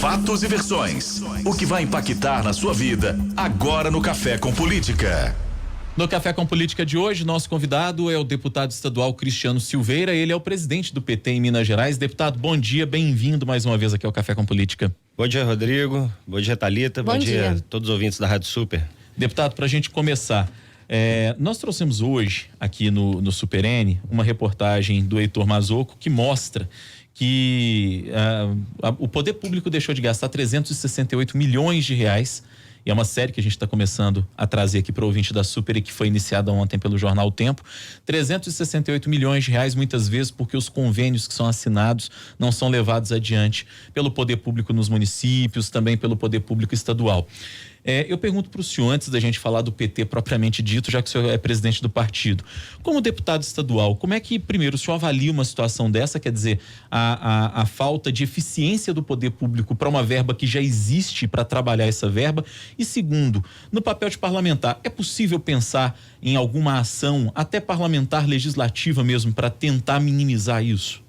fatos e versões. O que vai impactar na sua vida agora no Café com Política. No Café com Política de hoje, nosso convidado é o deputado estadual Cristiano Silveira. Ele é o presidente do PT em Minas Gerais. Deputado, bom dia, bem-vindo mais uma vez aqui ao Café com Política. Bom dia, Rodrigo. Bom dia, Thalita. Bom dia a todos os ouvintes da Rádio Super. Deputado, para a gente começar, nós trouxemos hoje aqui no Super N uma reportagem do Heitor Mazocco que mostra que o poder público deixou de gastar 368 milhões de reais. E é uma série que a gente está começando a trazer aqui para o ouvinte da Super e que foi iniciada ontem pelo jornal O Tempo. 368 milhões de reais, muitas vezes porque os convênios que são assinados não são levados adiante pelo poder público nos municípios, também pelo poder público estadual. Eu pergunto para o senhor, antes da gente falar do PT propriamente dito, já que o senhor é presidente do partido, como deputado estadual, como é que, primeiro, o senhor avalia uma situação dessa, quer dizer, a falta de eficiência do poder público para uma verba que já existe para trabalhar essa verba? E segundo, no papel de parlamentar, é possível pensar em alguma ação, até parlamentar, legislativa mesmo, para tentar minimizar isso?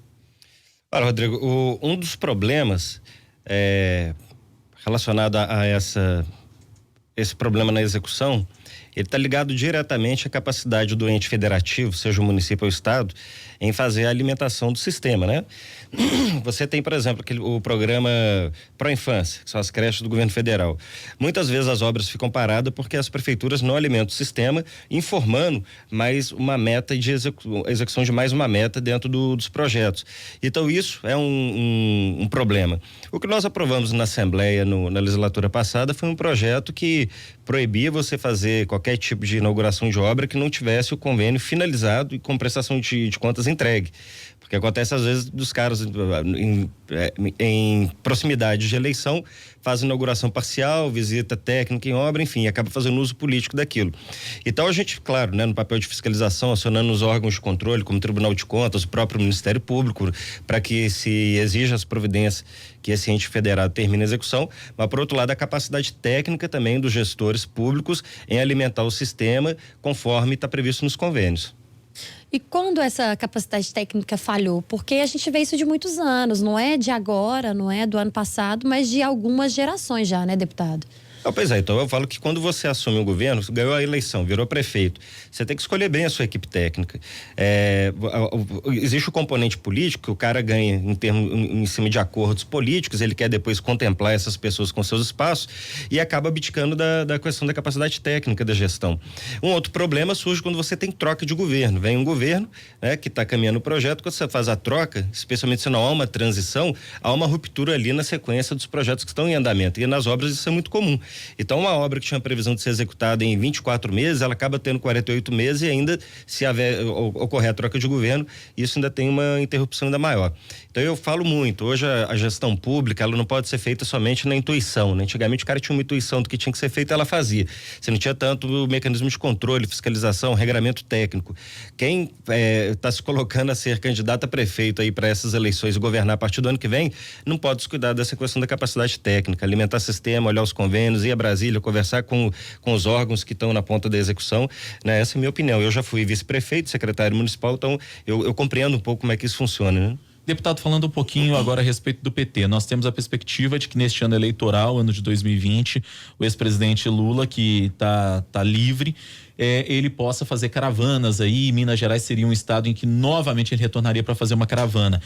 Olha, Rodrigo, um dos problemas relacionado a esse problema na execução, ele está ligado diretamente à capacidade do ente federativo, seja o município ou o estado, em fazer a alimentação do sistema, né? Você tem, por exemplo, o programa Pro Infância, que são as creches do governo federal. Muitas vezes as obras ficam paradas porque as prefeituras não alimentam o sistema, informando mais uma meta de execução de mais uma meta dentro dos projetos. Então isso é um problema. O que nós aprovamos na Assembleia na legislatura passada foi um projeto que proibia você fazer qualquer tipo de inauguração de obra que não tivesse o convênio finalizado e com prestação de contas entregue. Porque acontece às vezes dos caras em proximidade de eleição, faz inauguração parcial, visita técnica em obra, enfim, acaba fazendo uso político daquilo. Então a gente, claro, né, no papel de fiscalização, acionando os órgãos de controle, como o Tribunal de Contas, o próprio Ministério Público, para que se exija as providências que esse ente federado termine a execução, mas por outro lado a capacidade técnica também dos gestores públicos em alimentar o sistema conforme está previsto nos convênios. E quando essa capacidade técnica falhou? Porque a gente vê isso de muitos anos, não é de agora, não é do ano passado, mas de algumas gerações já, né, deputado? Pois é, então eu falo que quando você assume o governo, ganhou a eleição, virou prefeito, você tem que escolher bem a sua equipe técnica. Existe o componente político, que o cara ganha em cima de acordos políticos, ele quer depois contemplar essas pessoas com seus espaços e acaba abdicando da questão da capacidade técnica da gestão. Um outro problema surge quando você tem troca de governo. Vem um governo, né, que está caminhando o projeto, quando você faz a troca, especialmente se não há uma transição, há uma ruptura ali na sequência dos projetos que estão em andamento. E nas obras isso é muito comum. Então, uma obra que tinha previsão de ser executada em 24 meses, ela acaba tendo 48 meses e ainda, se ocorrer a troca de governo, isso ainda tem uma interrupção ainda maior. Então, eu falo muito, hoje a gestão pública, ela não pode ser feita somente na intuição, né? Antigamente o cara tinha uma intuição do que tinha que ser feito, ela fazia. Você não tinha tanto o mecanismo de controle, fiscalização, regramento técnico. Quem está se colocando a ser candidato a prefeito aí para essas eleições e governar a partir do ano que vem, não pode descuidar dessa questão da capacidade técnica, alimentar sistema, olhar os convênios, ir a Brasília, conversar com os órgãos que estão na ponta da execução, né? Essa é a minha opinião. Eu já fui vice-prefeito, secretário municipal, então eu compreendo um pouco como é que isso funciona, né? Deputado, falando um pouquinho agora a respeito do PT, nós temos a perspectiva de que neste ano eleitoral, ano de 2020, o ex-presidente Lula, que tá livre, ele possa fazer caravanas aí. Minas Gerais seria um estado em que novamente ele retornaria para fazer uma caravana.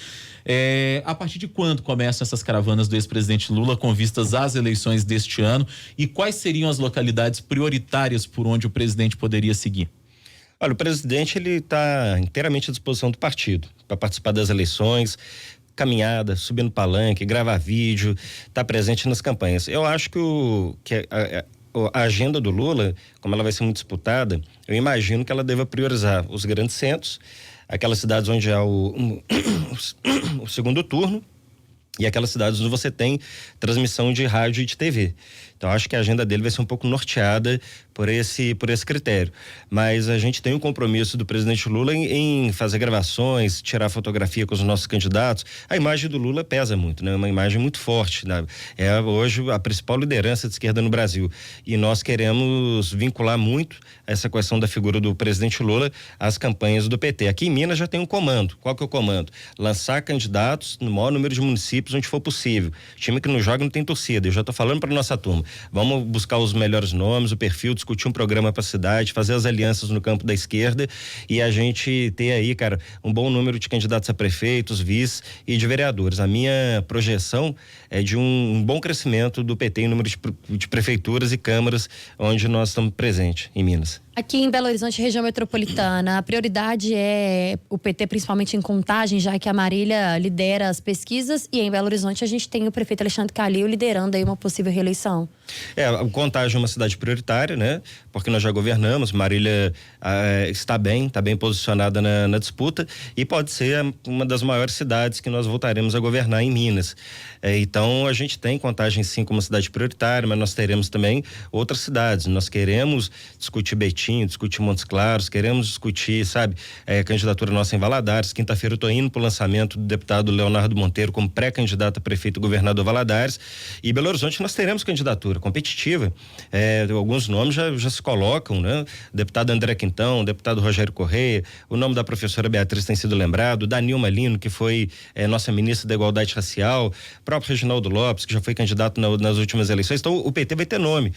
A partir de quando começam essas caravanas do ex-presidente Lula com vistas às eleições deste ano, e quais seriam as localidades prioritárias por onde o presidente poderia seguir? Olha, o presidente, ele está inteiramente à disposição do partido para participar das eleições, caminhada, subir no palanque, gravar vídeo, estar presente nas campanhas. Eu acho que a agenda do Lula, como ela vai ser muito disputada, eu imagino que ela deva priorizar os grandes centros, aquelas cidades onde há o segundo turno, e aquelas cidades onde você tem transmissão de rádio e de TV. Então, acho que a agenda dele vai ser um pouco norteada por esse critério. Mas a gente tem um compromisso do presidente Lula em fazer gravações, tirar fotografia com os nossos candidatos. A imagem do Lula pesa muito, né? Uma imagem muito forte, né? É hoje a principal liderança de esquerda no Brasil. E nós queremos vincular muito essa questão da figura do presidente Lula às campanhas do PT. Aqui em Minas já tem um comando. Qual que é o comando? Lançar candidatos no maior número de municípios onde for possível. Time que não joga não tem torcida. Eu já estou falando para nossa turma. Vamos buscar os melhores nomes, o perfil, discutir um programa para a cidade, fazer as alianças no campo da esquerda e a gente ter aí, cara, um bom número de candidatos a prefeitos, vice e de vereadores. A minha projeção é de um bom crescimento do PT em número de prefeituras e câmaras onde nós estamos presentes em Minas. Aqui em Belo Horizonte, região metropolitana, a prioridade é o PT, principalmente em Contagem, já que a Marília lidera as pesquisas, e em Belo Horizonte a gente tem o prefeito Alexandre Calil liderando aí uma possível reeleição. O Contagem é uma cidade prioritária, né? Porque nós já governamos, Marília está bem posicionada na disputa e pode ser uma das maiores cidades que nós voltaremos a governar em Minas. Então a gente tem Contagem sim como cidade prioritária, mas nós teremos também outras cidades. Nós queremos discutir Betim, discutir Montes Claros, queremos discutir, candidatura nossa em Valadares. Quinta-feira eu estou indo para o lançamento do deputado Leonardo Monteiro como pré-candidato a prefeito e governador Valadares. E Belo Horizonte nós teremos candidatura competitiva. Alguns nomes já se colocam, né? Deputado André Quintão, deputado Rogério Correia, o nome da professora Beatriz tem sido lembrado, Danil Malino, que foi nossa ministra da Igualdade Racial, próprio Reginaldo Lopes, que já foi candidato nas últimas eleições. Então o PT vai ter nome.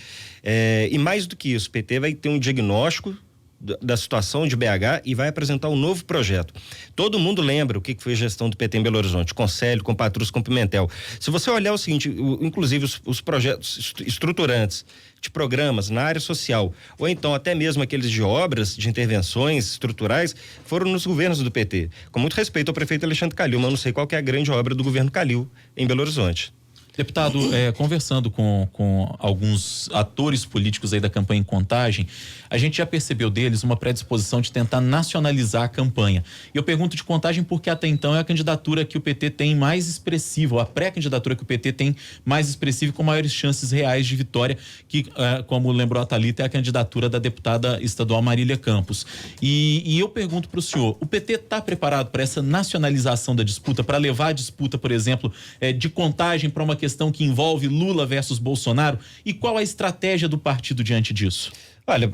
E mais do que isso, o PT vai ter um diagnóstico da situação de BH e vai apresentar um novo projeto. Todo mundo lembra o que foi a gestão do PT em Belo Horizonte, com Célio, com Patrus, com Pimentel. Se você olhar o seguinte, inclusive os projetos estruturantes de programas na área social, ou então até mesmo aqueles de obras, de intervenções estruturais, foram nos governos do PT. Com muito respeito ao prefeito Alexandre Calil, mas eu não sei qual que é a grande obra do governo Calil em Belo Horizonte. Deputado, conversando com alguns atores políticos aí da campanha em Contagem, a gente já percebeu deles uma predisposição de tentar nacionalizar a campanha. E eu pergunto de Contagem porque até então é a candidatura que o PT tem mais expressiva, ou a pré-candidatura que o PT tem mais expressiva e com maiores chances reais de vitória, que, como lembrou a Thalita, é a candidatura da deputada estadual Marília Campos. E eu pergunto para o senhor, o PT está preparado para essa nacionalização da disputa, para levar a disputa, por exemplo, de Contagem para uma questão que envolve Lula versus Bolsonaro? E qual a estratégia do partido diante disso? Olha,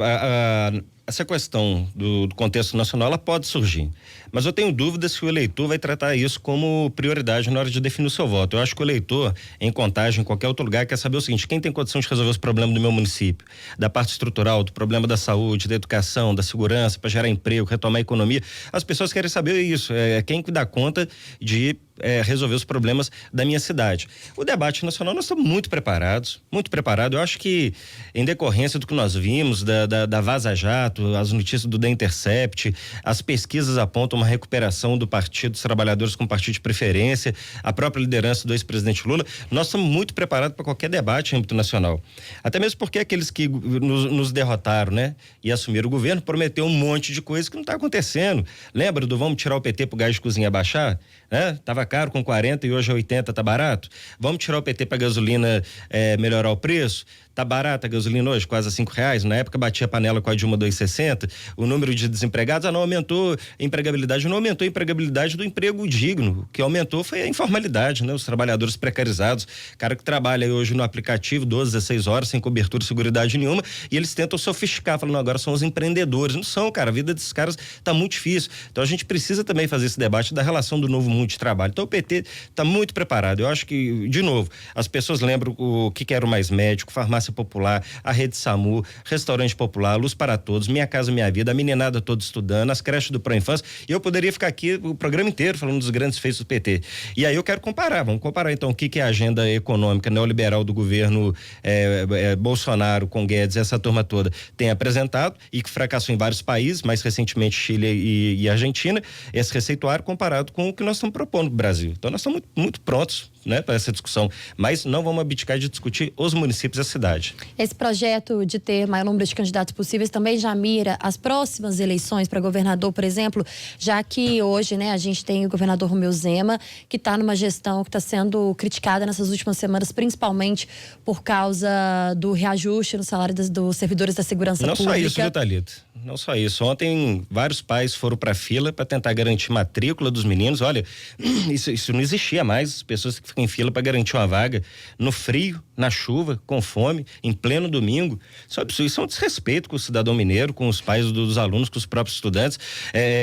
essa questão do contexto nacional, ela pode surgir, mas eu tenho dúvida se o eleitor vai tratar isso como prioridade na hora de definir o seu voto. Eu acho que o eleitor, em Contagem, em qualquer outro lugar, quer saber o seguinte: quem tem condição de resolver os problemas do meu município, da parte estrutural, do problema da saúde, da educação, da segurança, para gerar emprego, retomar a economia. As pessoas querem saber isso, quem dá conta de resolver os problemas da minha cidade. O debate nacional, nós estamos muito preparados. Eu acho que, em decorrência do que nós vimos, da Vaza Jato, as notícias do The Intercept, as pesquisas apontam uma recuperação do Partido dos Trabalhadores como partido de preferência, a própria liderança do ex-presidente Lula. Nós estamos muito preparados para qualquer debate em âmbito nacional. Até mesmo porque aqueles que nos derrotaram, né, e assumiram o governo, prometeu um monte de coisa que não está acontecendo. Lembra do vamos tirar o PT pro gás de cozinha baixar? Tava caro com 40 e hoje é 80, tá barato? Vamos tirar o PT pra gasolina melhorar o preço? Tá barata a gasolina hoje, quase R$5. Na época batia a panela com a Dilma 2,60. O número de desempregados não aumentou, a empregabilidade não aumentou, a empregabilidade do emprego digno. O que aumentou foi a informalidade, né? Os trabalhadores precarizados, cara que trabalha hoje no aplicativo 12, 16 horas sem cobertura e seguridade nenhuma, e eles tentam sofisticar, falando agora são os empreendedores. Não são, cara, a vida desses caras tá muito difícil. Então a gente precisa também fazer esse debate da relação do novo mundo de trabalho. Então o PT tá muito preparado. Eu acho que, de novo, as pessoas lembram o que era o Mais Médico, farmácia popular, a rede SAMU, restaurante popular, Luz para Todos, Minha Casa Minha Vida, a meninada toda estudando, as creches do Pro Infância, e eu poderia ficar aqui o programa inteiro falando dos grandes feitos do PT. E aí eu quero comparar, vamos comparar então o que é a agenda econômica neoliberal do governo Bolsonaro com Guedes, essa turma toda tem apresentado e que fracassou em vários países, mais recentemente Chile e Argentina, esse receituário comparado com o que nós estamos propondo no Brasil. Então nós estamos muito prontos né, para essa discussão, mas não vamos abdicar de discutir os municípios e a cidade. Esse projeto de ter maior número de candidatos possíveis também já mira as próximas eleições para governador, por exemplo, já que hoje, né, a gente tem o governador Romeu Zema, que está numa gestão que está sendo criticada nessas últimas semanas, principalmente por causa do reajuste no salário dos servidores da segurança pública. Não só isso, viu, Thalita? Não só isso. Ontem, vários pais foram para a fila para tentar garantir matrícula dos meninos. Olha, isso não existia mais. As pessoas que ficam em fila para garantir uma vaga no frio, na chuva, com fome, em pleno domingo. Isso é um desrespeito com o cidadão mineiro, com os pais dos alunos, com os próprios estudantes.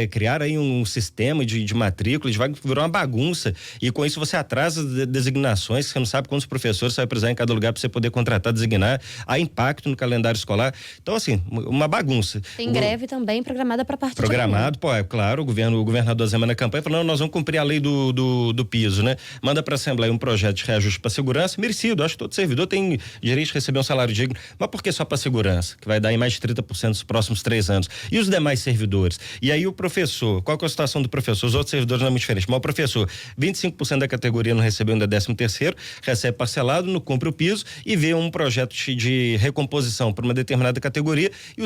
Criar aí um sistema de matrícula, de vaga, virou uma bagunça. E com isso você atrasa designações, você não sabe quantos professores você vai precisar em cada lugar para você poder contratar, designar. Há impacto no calendário escolar. Então, assim, uma bagunça. Tem greve também programada para partir Programado, claro, o governador Zema na campanha falou, não, nós vamos cumprir a lei do piso, né? Manda para a Assembleia um projeto de reajuste para segurança, merecido, acho que todo servidor tem direito de receber um salário digno, mas por que só para segurança? Que vai dar em mais de 30% nos próximos 3 anos. E os demais servidores? E aí o professor, qual que é a situação do professor? Os outros servidores não é muito diferente, mas o professor, 25% da categoria não recebeu ainda 13º, recebe parcelado, não cumpre o piso e vê um projeto de recomposição para uma determinada categoria e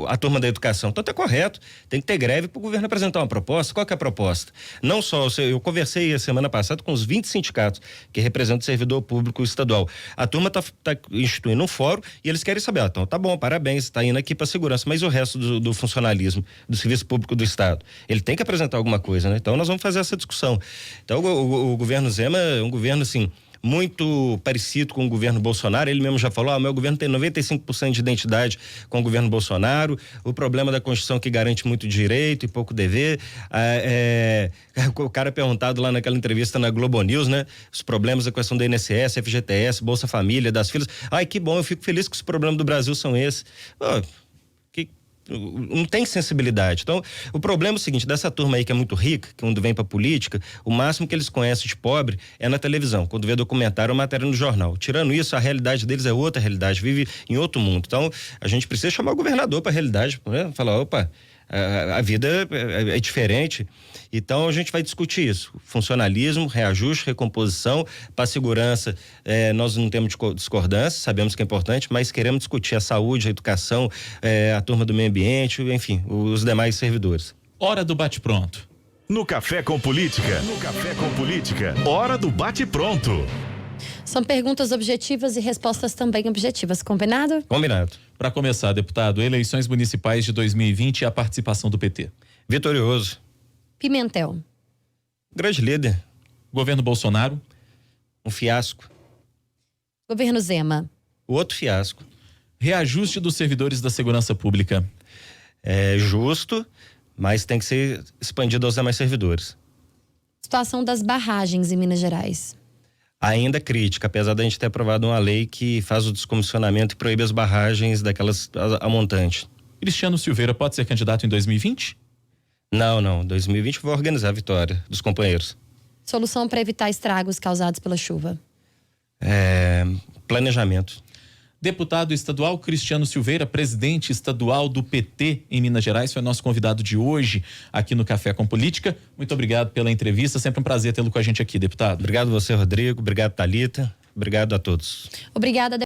a turma da educação. Então tá correto, tem que ter greve para o governo apresentar uma proposta. Qual que é a proposta? Não só, eu conversei a semana passada com os 20 sindicatos que representam o servidor público estadual. A turma tá instituindo um fórum e eles querem saber, então tá bom, parabéns, está indo aqui para segurança, mas o resto do funcionalismo, do serviço público do estado, ele tem que apresentar alguma coisa, né? Então nós vamos fazer essa discussão. Então o governo Zema é um governo assim, muito parecido com o governo Bolsonaro. Ele mesmo já falou, meu governo tem 95% de identidade com o governo Bolsonaro, o problema da Constituição que garante muito direito e pouco dever. O cara perguntado lá naquela entrevista na Globo News, né? Os problemas da questão do INSS, FGTS, Bolsa Família, das filhas. Ai, que bom, eu fico feliz que os problemas do Brasil são esses. Não tem sensibilidade. Então, o problema é o seguinte, dessa turma aí que é muito rica, que quando vem pra política, o máximo que eles conhecem de pobre é na televisão, quando vê documentário ou matéria no jornal. Tirando isso, a realidade deles é outra realidade, vive em outro mundo. Então, a gente precisa chamar o governador pra realidade, né? Falar, opa, a vida é diferente. Então a gente vai discutir isso, funcionalismo, reajuste, recomposição. Para a segurança, nós não temos discordância, sabemos que é importante, mas queremos discutir a saúde, a educação, a turma do meio ambiente, enfim, os demais servidores. Hora do bate-pronto. No Café com Política. Hora do bate-pronto. São perguntas objetivas e respostas também objetivas. Combinado? Combinado. Para começar, deputado, eleições municipais de 2020 e a participação do PT. Vitorioso. Pimentel. Grande líder. Governo Bolsonaro. Um fiasco. Governo Zema. O outro fiasco. Reajuste dos servidores da segurança pública. É justo, mas tem que ser expandido aos demais servidores. Situação das barragens em Minas Gerais. Ainda crítica, apesar da gente ter aprovado uma lei que faz o descomissionamento e proíbe as barragens daquelas a montante. Cristiano Silveira pode ser candidato em 2020? Não. 2020 vou organizar a vitória dos companheiros. Solução para evitar estragos causados pela chuva. Planejamento. Deputado estadual Cristiano Silveira, presidente estadual do PT em Minas Gerais, foi nosso convidado de hoje aqui no Café com Política. Muito obrigado pela entrevista, sempre um prazer tê-lo com a gente aqui, deputado. Obrigado você, Rodrigo, obrigado, Thalita, obrigado a todos. Obrigada,